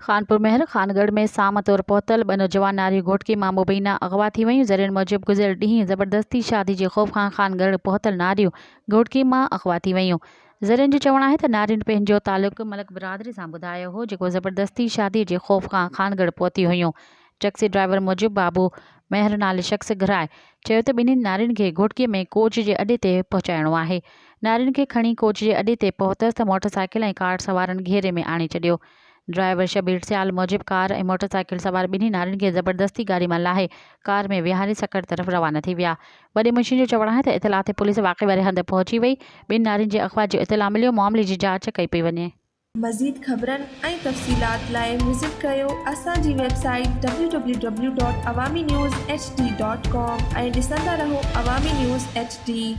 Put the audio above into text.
खानपुर महर खानगढ़ में साम तौर पहुतल ब नौजवान नारियूं घोटकी मां मुबीना अगवा थी वयूं। ज़रियनि मूजिब गुज़िरियल ॾींहुं ज़बरदस्ती शादी जे ख़ौफ़ खां खानगढ़ पहुतल नारियूं घोटकी मां अगवा थी वयूं। ज़रियनि जो चवणु आहे त नारियुनि पंहिंजो तालुक़ मलक बिरादरी सां ॿुधायो हो, जेको ज़बरदस्ती शादी जे ख़ौफ़ खां खानगढ़ पहुती हुयूं। टैक्सी ड्राइवर मूजिब बाबू महर नाले शख़्स घराए चयो त ॿिन्हिनि नारियुनि खे घोटकीअ में कोच जे अॾे ते पहुचाइणो आहे। नारियुनि खे खणी कोच जे अॾे ते पहुतसि त मोटरसाइकिल ऐं कार सवारनि घेरे में आणे छॾियो। ड्राइवर शबीर सियाल मूजिब कार ऐं मोटरसाइकिल सवार ॿिन्ही नारियुनि खे ज़बरदस्ती गाॾी मां लाहे कार में विहारे सकड़ तरफ़ रवाना थी विया। वॾे मुंशी जो चवणु आहे त इतला ते पुलिस वाक़े वारे हंधि पहुची वई। ॿिनि नारियुनि जे अगवा जो इतला मिलियो। मामले जी जांच कई पई वञे। मज़ीद ख़बरनि ऐं तफ़सीलात लाइ विज़िट कयो असांजी वेबसाइट www.awamiNewsHD.com ऐं ॾिसंदा रहो अवामी न्यूज़ HD।